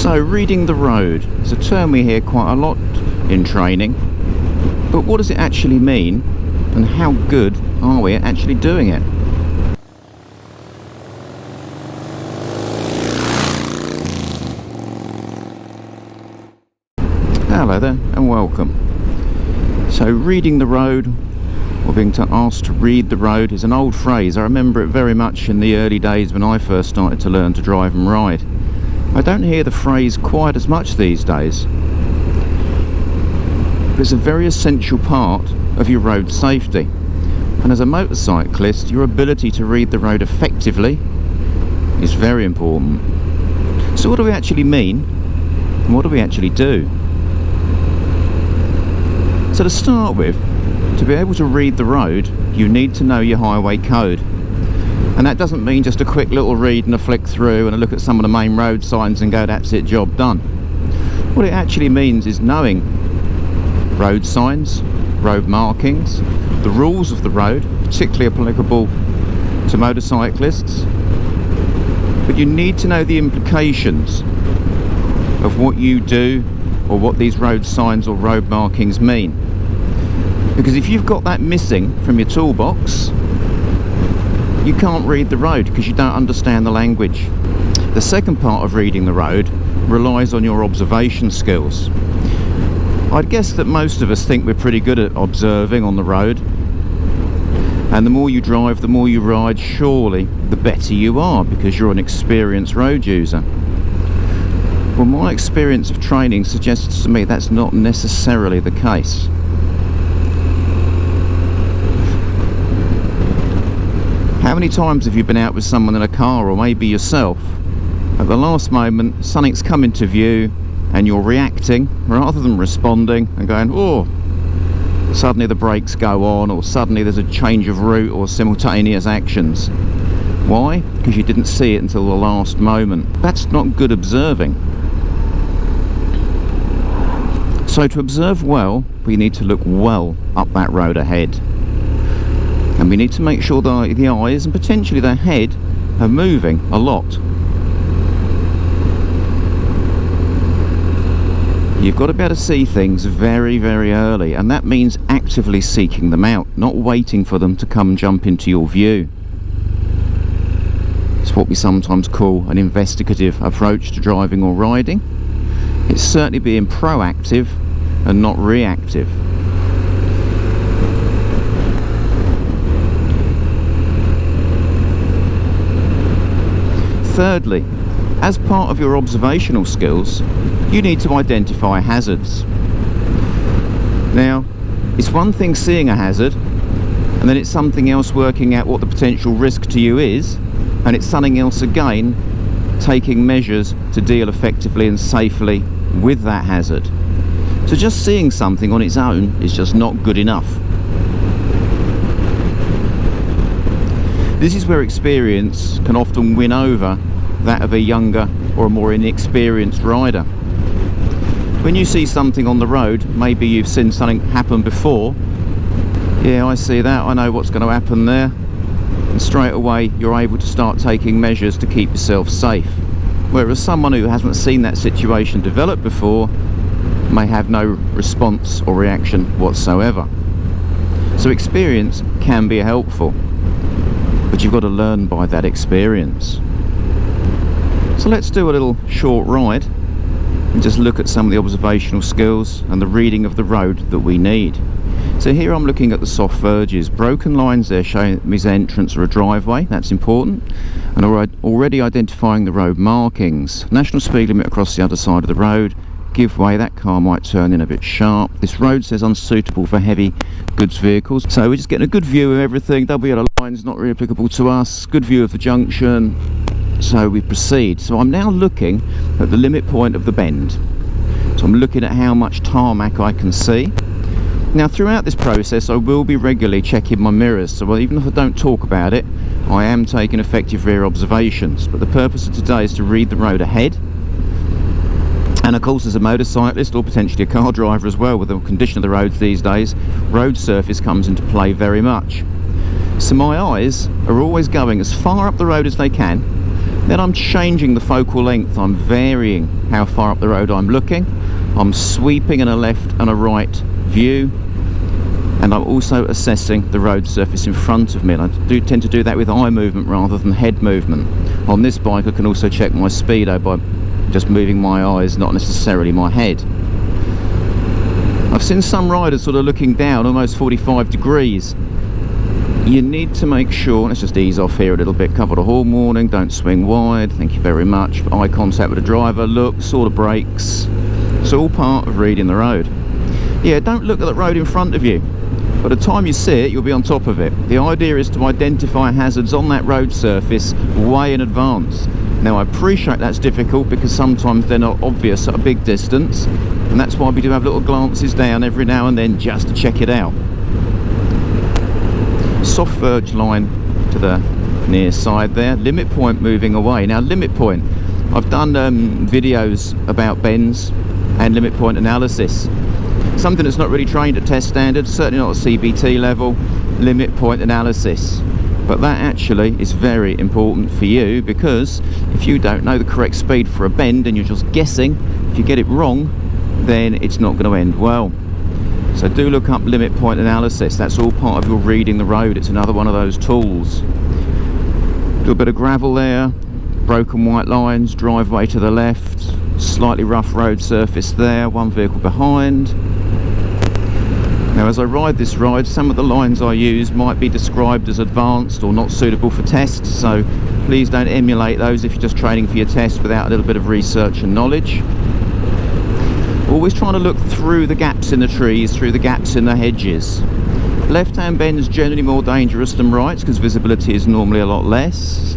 So, reading the road is a term we hear quite a lot in training, but what does it actually mean, and how good are we at actually doing it? Hello there and welcome. So, reading the road, or being asked to read the road, is an old phrase. I remember it very much in the early days when I first started to learn to drive and ride. I don't hear the phrase quite as much these days, but it's a very essential part of your road safety. And as a motorcyclist, your ability to read the road effectively is very important. So what do we actually mean, and what do we actually do? So to start with, to be able to read the road, you need to know your highway code. And that doesn't mean just a quick little read and a flick through and a look at some of the main road signs and go, that's it, job done. What it actually means is knowing road signs, road markings, the rules of the road, particularly applicable to motorcyclists. But you need to know the implications of what you do or what these road signs or road markings mean. Because if you've got that missing from your toolbox, you can't read the road because you don't understand the language. The second part of reading the road relies on your observation skills. I'd guess that most of us think we're pretty good at observing on the road, and the more you drive, the more you ride, surely the better you are because you're an experienced road user. Well, my experience of training suggests to me that's not necessarily the case. How many times have you been out with someone in a car, or maybe yourself, at the last moment something's come into view and you're reacting rather than responding and going, oh, suddenly the brakes go on, or suddenly there's a change of route or simultaneous actions. Why? Because you didn't see it until the last moment. That's not good observing. So to observe well, we need to look well up that road ahead. And we need to make sure that the eyes and potentially the head are moving a lot. You've got to be able to see things very, very early, and that means actively seeking them out, not waiting for them to come jump into your view. It's what we sometimes call an investigative approach to driving or riding. It's certainly being proactive and not reactive. Thirdly, as part of your observational skills, you need to identify hazards. Now, it's one thing seeing a hazard, and then it's something else working out what the potential risk to you is, and it's something else again taking measures to deal effectively and safely with that hazard. So just seeing something on its own is just not good enough. This is where experience can often win over that of a younger or a more inexperienced rider. When you see something on the road, maybe you've seen something happen before. Yeah, I see that, I know what's going to happen there. And straight away you're able to start taking measures to keep yourself safe. Whereas someone who hasn't seen that situation develop before may have no response or reaction whatsoever. So experience can be helpful, but you've got to learn by that experience. So let's do a little short ride and just look at some of the observational skills and the reading of the road that we need. So here I'm looking at the soft verges, broken lines there showing me the entrance or a driveway, that's important, and already identifying the road markings. National speed limit across the other side of the road, give way, that car might turn in a bit sharp. This road says unsuitable for heavy goods vehicles. So we're just getting a good view of everything. Double yellow lines not really applicable to us, good view of the junction. So we proceed. So I'm now looking at the limit point of the bend. So I'm looking at how much tarmac I can see. Now throughout this process I will be regularly checking my mirrors, so even if I don't talk about it, I am taking effective rear observations. But the purpose of today is to read the road ahead. And of course, as a motorcyclist or potentially a car driver as well, with the condition of the roads these days, road surface comes into play very much. So my eyes are always going as far up the road as they can, Then I'm changing the focal length, I'm varying how far up the road I'm looking, I'm sweeping in a left and a right view, and I'm also assessing the road surface in front of me, and I do tend to do that with eye movement rather than head movement. On this bike I can also check my speedo by just moving my eyes, not necessarily my head. I've seen some riders sort of looking down almost 45 degrees. You need to make sure, let's just ease off here a little bit, cover the horn warning, don't swing wide, thank you very much, eye contact with the driver, look, saw the brakes. It's all part of reading the road. Yeah, don't look at the road in front of you. By the time you see it, you'll be on top of it. The idea is to identify hazards on that road surface way in advance. Now I appreciate that's difficult because sometimes they're not obvious at a big distance, and that's why we do have little glances down every now and then just to check it out. Soft verge line to the near side there, limit point moving away. Now limit point, I've done videos about bends and limit point analysis. Something that's not really trained at test standards, certainly not at CBT level, limit point analysis. But that actually is very important for you, because if you don't know the correct speed for a bend and you're just guessing, if you get it wrong, then it's not going to end well. So do look up limit point analysis. That's all part of your reading the road. It's another one of those tools. A little bit of gravel there, broken white lines, driveway to the left, slightly rough road surface there, one vehicle behind. Now as I ride this ride, some of the lines I use might be described as advanced or not suitable for test, so please don't emulate those if you're just training for your test without a little bit of research and knowledge. Always trying to look through the gaps in the trees, through the gaps in the hedges. Left-hand bend is generally more dangerous than right because visibility is normally a lot less.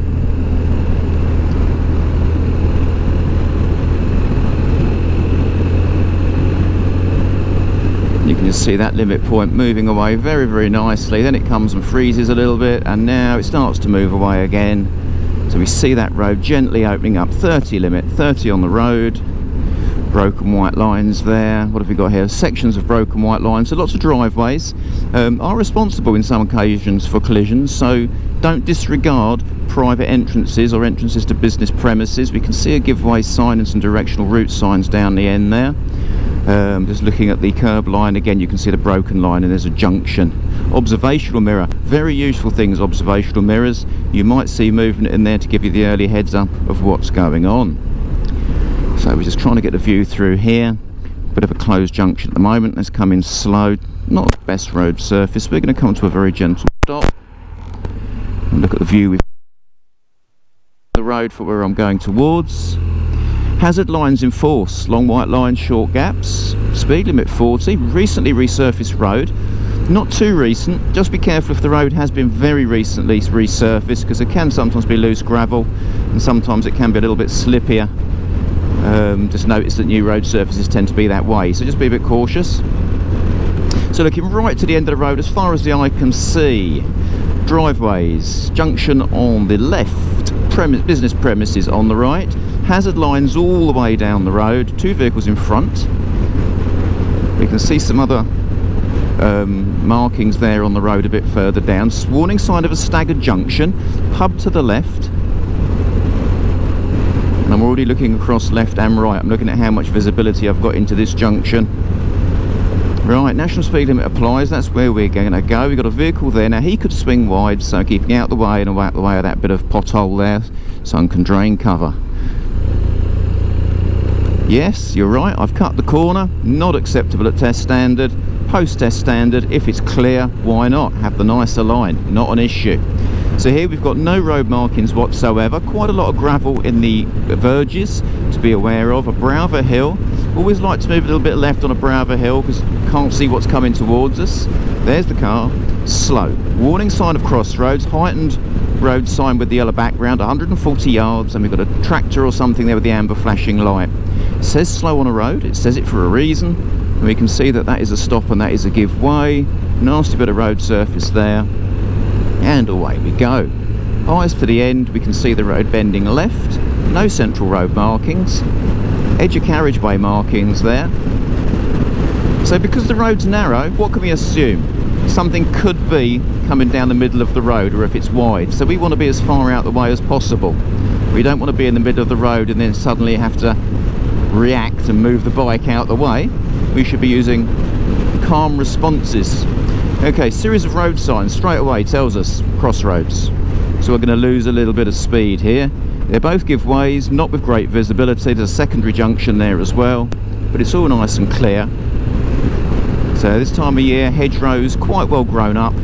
You can just see that limit point moving away very, very nicely. Then it comes and freezes a little bit, and now it starts to move away again. So we see that road gently opening up. 30 limit, 30 on the road. Broken white lines there. What have we got here? Sections of broken white lines. So lots of driveways are responsible in some occasions for collisions, so don't disregard private entrances or entrances to business premises. We can see a giveaway sign and some directional route signs down the end there. Just looking at the curb line again, you can see the broken line, and there's a junction. Observational mirror, very useful things, observational mirrors. You might see movement in there to give you the early heads up of what's going on. So we're just trying to get a view through here. Bit of a closed junction at the moment. Let's come in slow. Not the best road surface. We're going to come to a very gentle stop and look at the view with the road for where I'm going towards. Hazard lines in force, long white lines, short gaps, speed limit 40, recently resurfaced road. Not too recent, just be careful if the road has been very recently resurfaced, because it can sometimes be loose gravel and sometimes it can be a little bit slippier. Just notice that new road surfaces tend to be that way, so just be a bit cautious. So looking right to the end of the road as far as the eye can see, driveways, junction on the left, business premises on the right, hazard lines all the way down the road, two vehicles in front. We can see some other markings there on the road a bit further down. Warning sign of a staggered junction, pub to the left. And I'm already looking across left and right. I'm looking at how much visibility I've got into this junction. Right, national speed limit applies. That's where we're going to go. We've got a vehicle there. Now he could swing wide, so keeping out the way and out the way of that bit of pothole there, sunken drain cover. Yes, you're right, I've cut the corner. Not acceptable at test standard. Post test standard, if it's clear, why not? Have the nicer line, not an issue. So here we've got no road markings whatsoever, quite a lot of gravel in the verges to be aware of. A brow of a hill, always like to move a little bit left on a brow of a hill because can't see what's coming towards us. There's the car, slow. Warning sign of crossroads, heightened road sign with the yellow background, 140 yards, and we've got a tractor or something there with the amber flashing light. It says slow on a road, it says it for a reason, and we can see that that is a stop and that is a give way. Nasty bit of road surface there. And away we go. Eyes to the end, we can see the road bending left, no central road markings, edge of carriageway markings there. So because the road's narrow, what can we assume? Something could be coming down the middle of the road, or if it's wide, so we want to be as far out the way as possible. We don't want to be in the middle of the road and then suddenly have to react and move the bike out the way. We should be using calm responses. Okay, series of road signs straight away tells us crossroads. So we're going to lose a little bit of speed here. They both give ways, not with great visibility. There's a secondary junction there as well, but it's all nice and clear. So this time of year, hedgerows quite well grown up.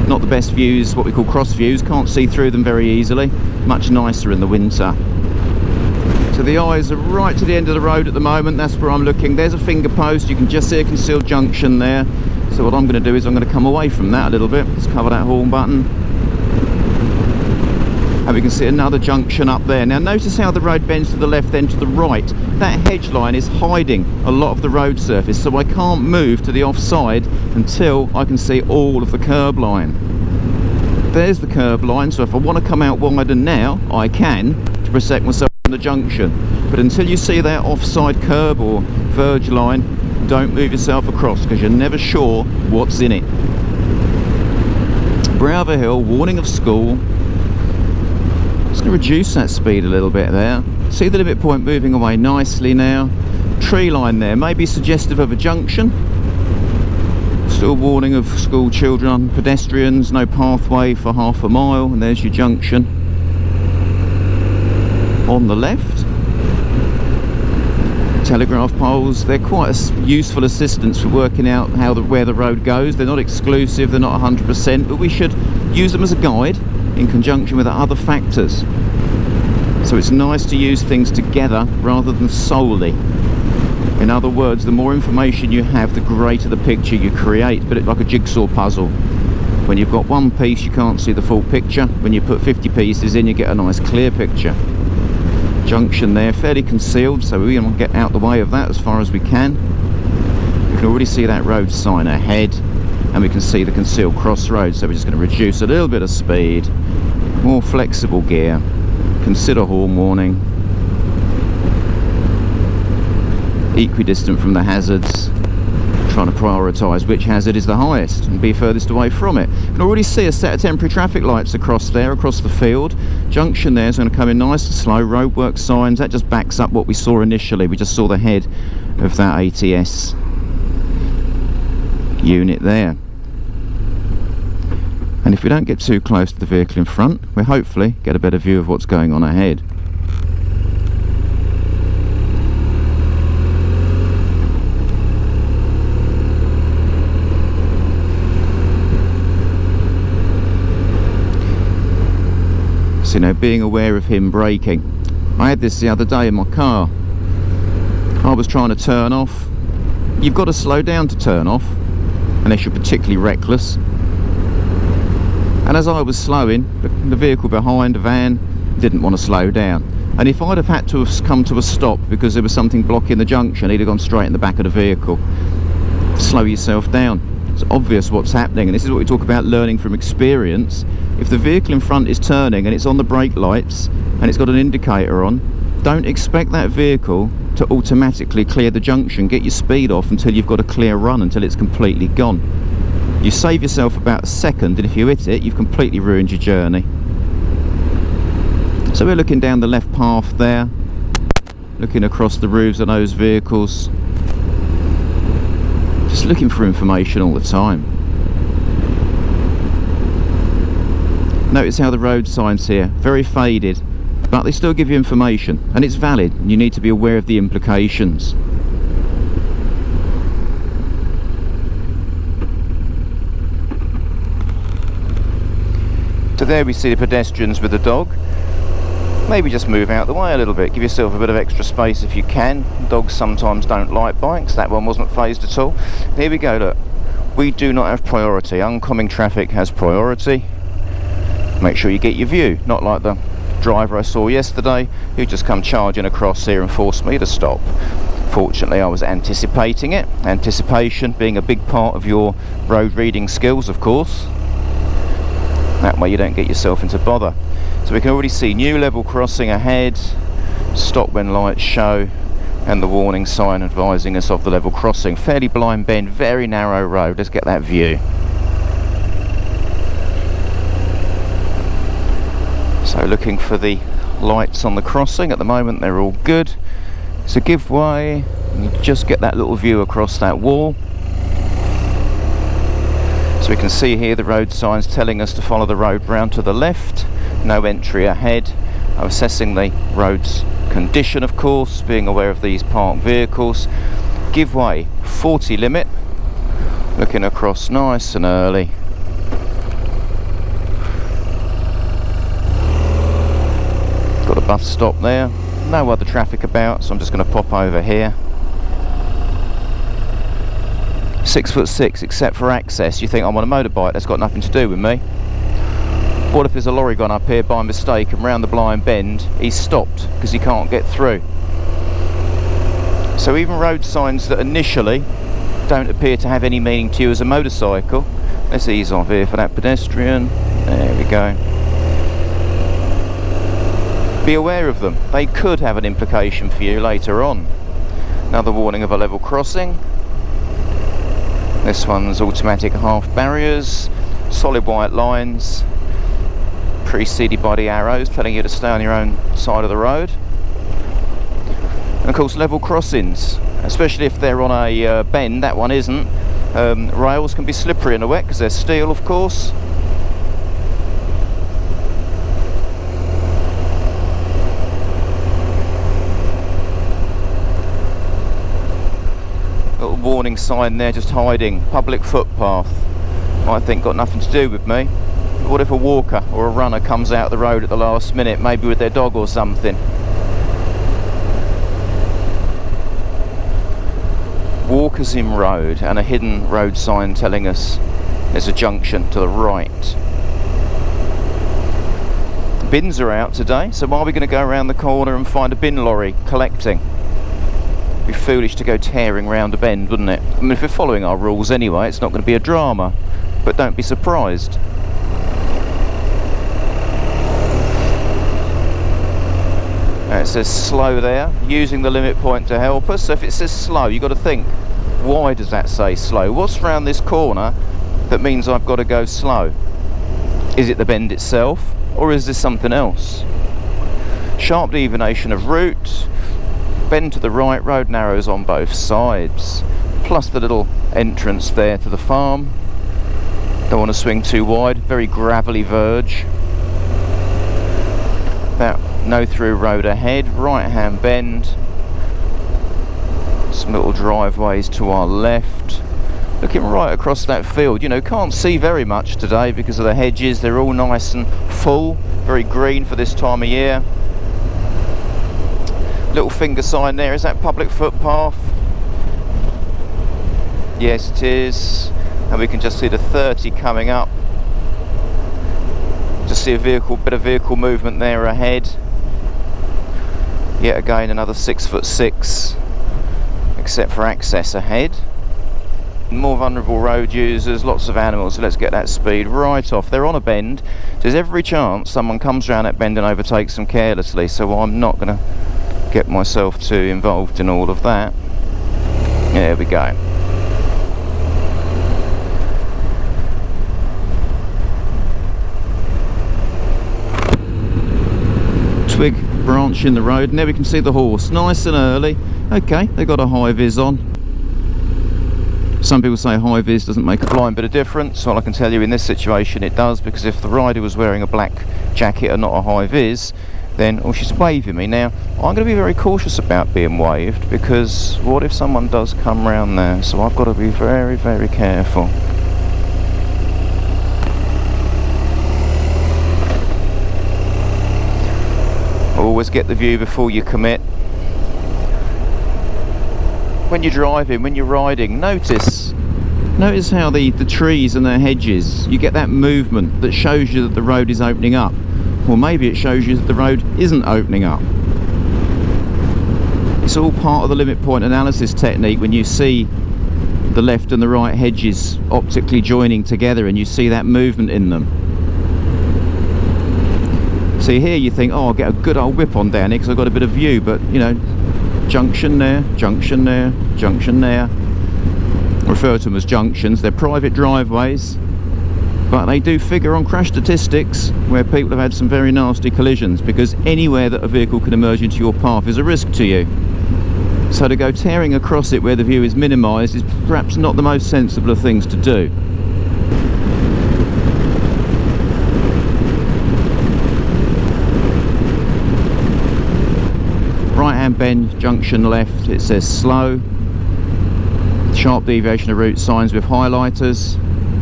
Not the best views, what we call cross views, can't see through them very easily. Much nicer in the winter. So the eyes are right to the end of the road at the moment, that's where I'm looking. There's a finger post, you can just see a concealed junction there. So what I'm going to do is I'm going to come away from that a little bit. Let's cover that horn button. And we can see another junction up there. Now notice how the road bends to the left then to the right. That hedge line is hiding a lot of the road surface, so I can't move to the offside until I can see all of the curb line. There's the curb line, so if I want to come out wider now, I can, to protect myself from the junction. But until you see that offside curb or verge line, don't move yourself across, because you're never sure what's in it. Browther Hill, warning of school. Just going to reduce that speed a little bit there. See the limit point moving away nicely now. Tree line there, maybe suggestive of a junction. Still warning of school children, pedestrians, no pathway for half a mile, and there's your junction. On the left, telegraph poles, they're quite a useful assistance for working out where the road goes. They're not exclusive, they're not 100%, but we should use them as a guide in conjunction with other factors. So it's nice to use things together rather than solely. In other words, the more information you have, the greater the picture you create, but it's like a jigsaw puzzle. When you've got one piece, you can't see the full picture. When you put 50 pieces in, you get a nice clear picture. Junction there, fairly concealed, so we want to get out the way of that as far as we can. We can already see that road sign ahead, and we can see the concealed crossroads, so we're just going to reduce a little bit of speed. More flexible gear. Consider horn warning. Equidistant from the hazards. Trying to prioritise which hazard is the highest and be furthest away from it. You can already see a set of temporary traffic lights across the field. Junction there is going to come in nice and slow. Roadwork signs, that just backs up what we saw initially. We just saw the head of that ATS unit there. And if we don't get too close to the vehicle in front, we'll hopefully get a better view of what's going on ahead. So, you know, being aware of him braking. I had this the other day in my car. I was trying to turn off. You've got to slow down to turn off, unless you're particularly reckless. And as I was slowing, the vehicle behind, a van, didn't want to slow down. And if I'd have had to have come to a stop because there was something blocking the junction, he'd have gone straight in the back of the vehicle. Slow yourself down. It's obvious what's happening, and this is what we talk about learning from experience. If the vehicle in front is turning and it's on the brake lights and it's got an indicator on, don't expect that vehicle to automatically clear the junction. Get your speed off until you've got a clear run, until it's completely gone. You save yourself about a second, and if you hit it, you've completely ruined your journey. So we're looking down the left path there, looking across the roofs of those vehicles, just looking for information all the time. Notice how the road signs here, very faded, but they still give you information, and it's valid, and you need to be aware of the implications. So there we see the pedestrians with the dog. Maybe just move out the way a little bit, give yourself a bit of extra space if you can. Dogs sometimes don't like bikes. That one wasn't phased at all. Here we go, look. We do not have priority. Oncoming traffic has priority. Make sure you get your view, not like the driver I saw yesterday who just come charging across here and forced me to stop. Fortunately, I was anticipating it. Anticipation being a big part of your road reading skills, of course. That way you don't get yourself into bother. So we can already see new level crossing ahead, stop when lights show, and the warning sign advising us of the level crossing. Fairly blind bend, very narrow road. Let's get that view. So looking for the lights on the crossing. At the moment they're all good. So give way, and you just get that little view across that wall. So we can see here the road signs telling us to follow the road round to the left, no entry ahead. I'm assessing the road's condition, of course, being aware of these parked vehicles. Give way, 40 limit, looking across nice and early. Got a bus stop there, no other traffic about, so I'm just going to pop over here. 6'6", except for access. You think I'm on a motorbike, that's got nothing to do with me. What if there's a lorry gone up here by mistake and round the blind bend he's stopped because he can't get through? So even road signs that initially don't appear to have any meaning to you as a motorcycle. Let's ease off here for that pedestrian. There we go. Be aware of them. They could have an implication for you later on. Another warning of a level crossing. This one's automatic half barriers, solid white lines, preceded by the arrows telling you to stay on your own side of the road. And of course level crossings, especially if they're on a bend. That one isn't. Rails can be slippery in the wet because they're steel, of course. Little warning sign there just hiding, public footpath. I think got nothing to do with me. What if a walker or a runner comes out the road at the last minute, maybe with their dog or something? Walkers in road, and a hidden road sign telling us there's a junction to the right. Bins are out today, so are we going to go around the corner and find a bin lorry collecting? It'd be foolish to go tearing round a bend, wouldn't it? I mean, if we're following our rules anyway, it's not going to be a drama, but don't be surprised. It says slow there, using the limit point to help us. So if it says slow, you've got to think, why does that say slow? What's round this corner that means I've got to go slow? Is it the bend itself, or is this something else? Sharp deviation of route, bend to the right, road narrows on both sides, plus the little entrance there to the farm. Don't want to swing too wide, very gravelly verge. That no through road ahead, right hand bend, some little driveways to our left, looking right across that field. You know, can't see very much today because of the hedges. They're all nice and full, very green for this time of year. Little finger sign there, is that public footpath? Yes it is, and we can just see the 30 coming up. Just see a vehicle, bit of vehicle movement there ahead. Yet again another 6'6", except for access ahead. More vulnerable road users, lots of animals, so let's get that speed right off. They're on a bend, so there's every chance someone comes around that bend and overtakes them carelessly, so I'm not going to get myself too involved in all of that. There we go. Twig branch in the road, and there we can see the horse, nice and early. Okay, they got a high vis on. Some people say high vis doesn't make a blind bit of difference. Well, I can tell you in this situation it does, because if the rider was wearing a black jacket and not a high vis, then, oh, she's waving me. Now, I'm going to be very cautious about being waved, because what if someone does come round there? So I've got to be very, very careful. Always get the view before you commit. When you're driving, when you're riding, notice how the trees and the hedges, you get that movement that shows you that the road is opening up. Or maybe it shows you that the road isn't opening up. It's all part of the limit point analysis technique. When you see the left and the right hedges optically joining together and you see that movement in them. See here you think, oh, I'll get a good old whip on down here because I've got a bit of view, but you know, junction there, junction there, junction there. I refer to them as junctions. They're private driveways. but they do figure on crash statistics where people have had some very nasty collisions, because anywhere that a vehicle can emerge into your path is a risk to you. So to go tearing across it where the view is minimised is perhaps not the most sensible of things to do. Right hand bend, junction left, it says slow. Sharp deviation of route signs with highlighters.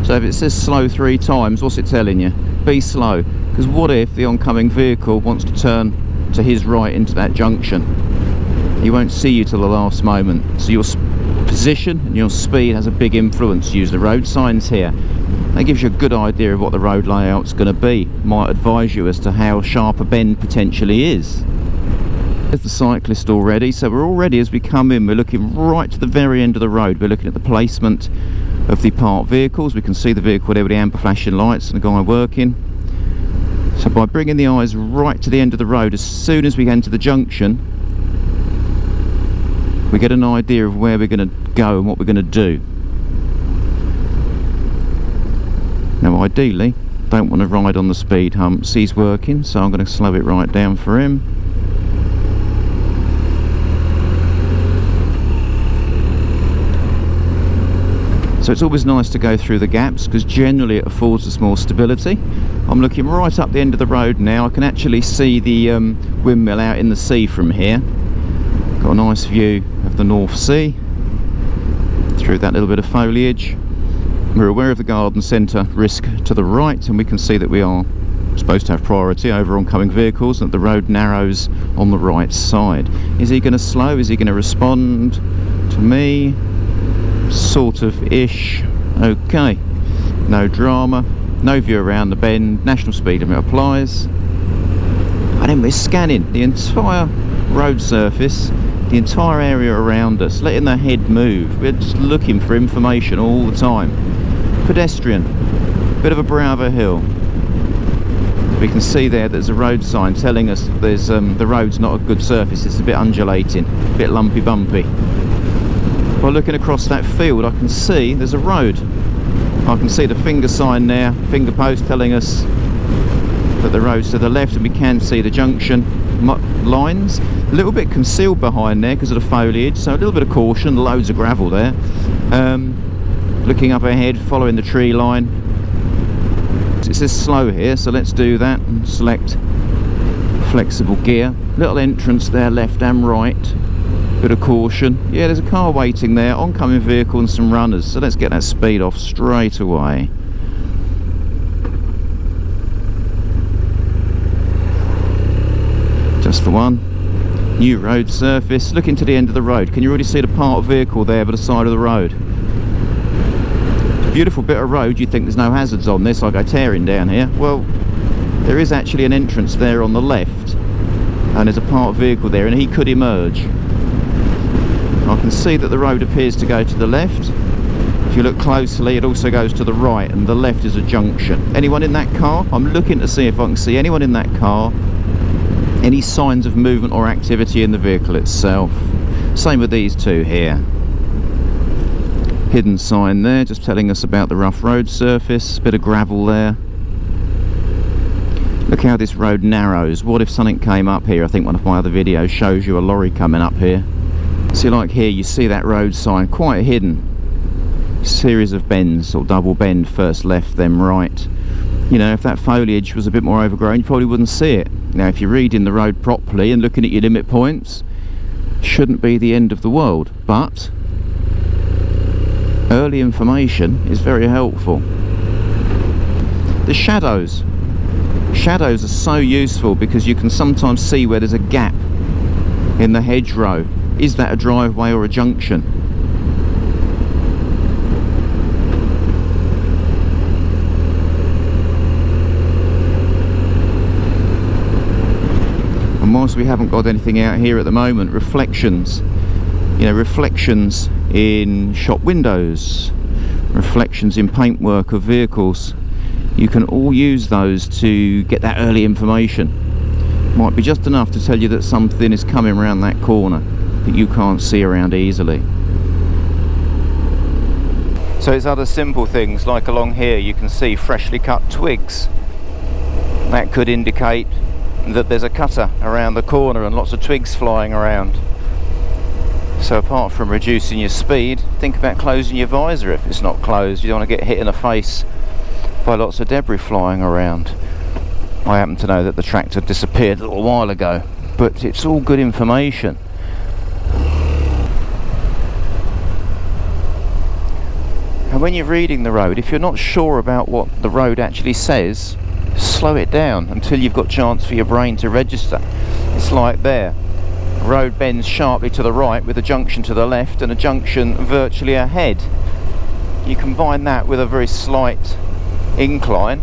So if it says slow 3 times, what's it telling you? Be slow. Because what if the oncoming vehicle wants to turn to his right into that junction? He won't see you till the last moment. So your position and your speed has a big influence. Use the road signs here. That gives you a good idea of what the road layout's going to be. Might advise you as to how sharp a bend potentially is. There's the cyclist already. So we're already, as we come in, we're looking right to the very end of the road. We're looking at the placement of the parked vehicles. We can see the vehicle there with the amber flashing lights and the guy working. So by bringing the eyes right to the end of the road, as soon as we enter the junction, we get an idea of where we're going to go and what we're going to do. Now ideally, don't want to ride on the speed humps. He's working, so I'm going to slow it right down for him. So it's always nice to go through the gaps, because generally it affords us more stability. I'm looking right up the end of the road now. I can actually see the windmill out in the sea from here. Got a nice view of the North Sea through that little bit of foliage. We're aware of the garden centre risk to the right, and we can see that we are supposed to have priority over oncoming vehicles, and that the road narrows on the right side. Is he going to slow? Is he going to respond to me? Sort of ish. Okay, no drama, no view around the bend, national speed limit applies, and then we're scanning the entire road surface, the entire area around us, letting the head move. We're just looking for information all the time. Pedestrian, bit of a brow of a hill. We can see there's a road sign telling us there's the road's not a good surface. It's a bit undulating, a bit lumpy bumpy. By looking across that field, I can see there's a road. I can see the finger sign there, finger post telling us that the road's to the left, and we can see the junction lines. A little bit concealed behind there because of the foliage, so a little bit of caution. Loads of gravel there. Looking up ahead, following the tree line. It says slow here, so let's do that and select flexible gear. Little entrance there, left and right. Bit of caution. Yeah, there's a car waiting there, oncoming vehicle and some runners, so let's get that speed off straight away. Just the one. New road surface. Looking to the end of the road. Can you already see the parked vehicle there by the side of the road? It's a beautiful bit of road. You think there's no hazards on this, I go tearing down here. Well, there is actually an entrance there on the left, and there's a parked vehicle there, and he could emerge. I can see that the road appears to go to the left. If you look closely, it also goes to the right, and the left is a junction. Anyone in that car? I'm looking to see if I can see anyone in that car. Any signs of movement or activity in the vehicle itself. Same with these two here. Hidden sign there, just telling us about the rough road surface. Bit of gravel there. Look how this road narrows. What if something came up here? I think one of my other videos shows you a lorry coming up here. See, like here, you see that road sign quite hidden. Series of bends, or double bend, first left, then right. You know, if that foliage was a bit more overgrown, you probably wouldn't see it. Now, if you're reading the road properly and looking at your limit points, shouldn't be the end of the world. But early information is very helpful. The shadows. Shadows are so useful because you can sometimes see where there's a gap in the hedgerow. Is that a driveway or a junction? And whilst we haven't got anything out here at the moment, reflections. You know, reflections in shop windows, reflections in paintwork of vehicles. You can all use those to get that early information. Might be just enough to tell you that something is coming around that corner that you can't see around easily. So it's other simple things, like along here you can see freshly cut twigs. That could indicate that there's a cutter around the corner and lots of twigs flying around. So apart from reducing your speed, think about closing your visor if it's not closed. You don't want to get hit in the face by lots of debris flying around. I happen to know that the tractor disappeared a little while ago, but it's all good information. And when you're reading the road, if you're not sure about what the road actually says, slow it down until you've got chance for your brain to register. It's like there. The road bends sharply to the right with a junction to the left and a junction virtually ahead. You combine that with a very slight incline,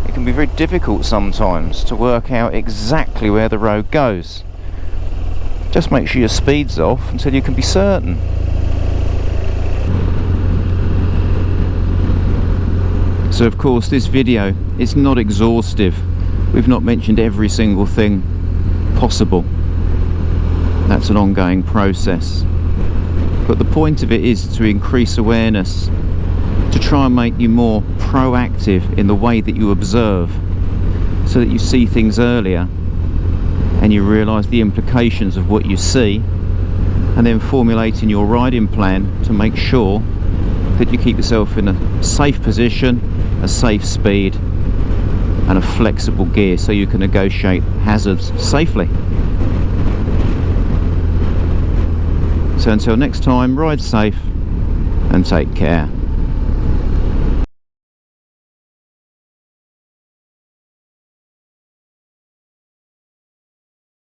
it can be very difficult sometimes to work out exactly where the road goes. Just make sure your speed's off until you can be certain. So of course this video is not exhaustive. We've not mentioned every single thing possible. That's an ongoing process. But the point of it is to increase awareness, to try and make you more proactive in the way that you observe, so that you see things earlier and you realise the implications of what you see, and then formulating your riding plan to make sure that you keep yourself in a safe position, a safe speed and a flexible gear so you can negotiate hazards safely. So until next time, ride safe and take care.